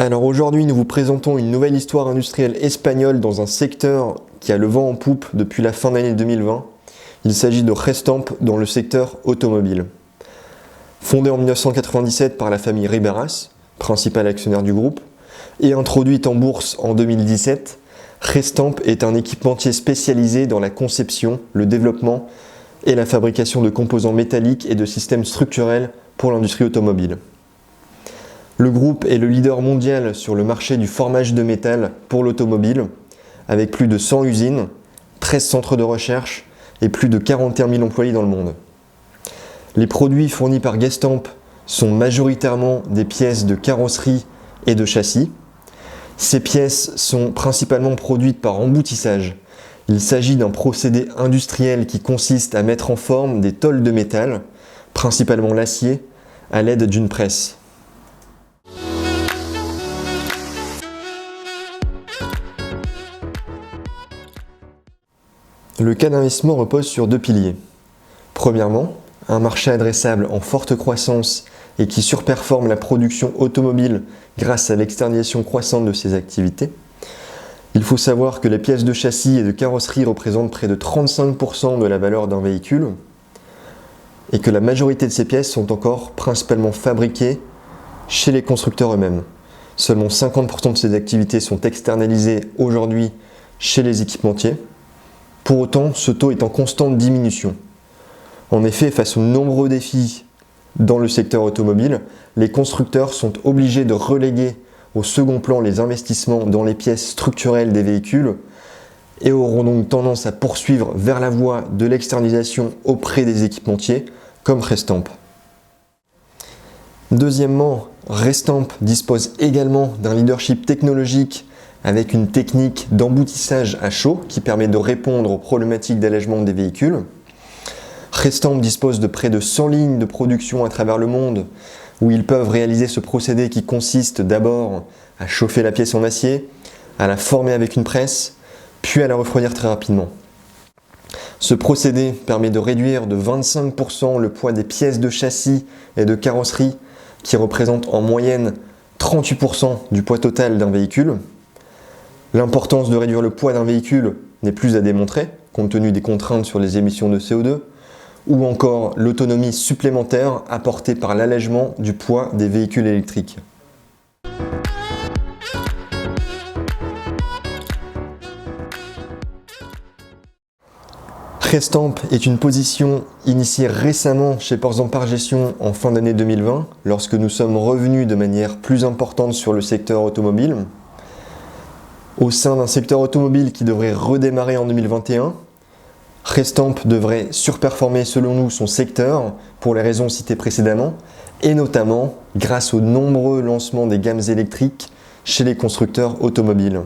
Alors aujourd'hui, nous vous présentons une nouvelle histoire industrielle espagnole dans un secteur qui a le vent en poupe depuis la fin d'année 2020. Il s'agit de Gestamp dans le secteur automobile. Fondée en 1997 par la famille Riberas, principal actionnaire du groupe, et introduite en bourse en 2017, Gestamp est un équipementier spécialisé dans la conception, le développement et la fabrication de composants métalliques et de systèmes structurels pour l'industrie automobile. Le groupe est le leader mondial sur le marché du formage de métal pour l'automobile, avec plus de 100 usines, 13 centres de recherche et plus de 41 000 employés dans le monde. Les produits fournis par Gestamp sont majoritairement des pièces de carrosserie et de châssis. Ces pièces sont principalement produites par emboutissage. Il s'agit d'un procédé industriel qui consiste à mettre en forme des tôles de métal, principalement l'acier, à l'aide d'une presse. Le cas d'investissement repose sur deux piliers. Premièrement, un marché adressable en forte croissance et qui surperforme la production automobile grâce à l'externalisation croissante de ses activités. Il faut savoir que les pièces de châssis et de carrosserie représentent près de 35% de la valeur d'un véhicule et que la majorité de ces pièces sont encore principalement fabriquées chez les constructeurs eux-mêmes. Seulement 50% de ces activités sont externalisées aujourd'hui chez les équipementiers. Pour autant, ce taux est en constante diminution. En effet, face aux nombreux défis dans le secteur automobile, les constructeurs sont obligés de reléguer au second plan les investissements dans les pièces structurelles des véhicules et auront donc tendance à poursuivre vers la voie de l'externalisation auprès des équipementiers comme Gestamp. Deuxièmement, Gestamp dispose également d'un leadership technologique avec une technique d'emboutissage à chaud qui permet de répondre aux problématiques d'allègement des véhicules. Gestamp dispose de près de 100 lignes de production à travers le monde où ils peuvent réaliser ce procédé qui consiste d'abord à chauffer la pièce en acier, à la former avec une presse, puis à la refroidir très rapidement. Ce procédé permet de réduire de 25% le poids des pièces de châssis et de carrosserie qui représentent en moyenne 38% du poids total d'un véhicule. L'importance de réduire le poids d'un véhicule n'est plus à démontrer, compte tenu des contraintes sur les émissions de CO2, ou encore l'autonomie supplémentaire apportée par l'allègement du poids des véhicules électriques. Gestamp est une position initiée récemment chez Ports Par Gestion en fin d'année 2020, lorsque nous sommes revenus de manière plus importante sur le secteur automobile. Au sein d'un secteur automobile qui devrait redémarrer en 2021, Gestamp devrait surperformer selon nous son secteur pour les raisons citées précédemment et notamment grâce aux nombreux lancements des gammes électriques chez les constructeurs automobiles.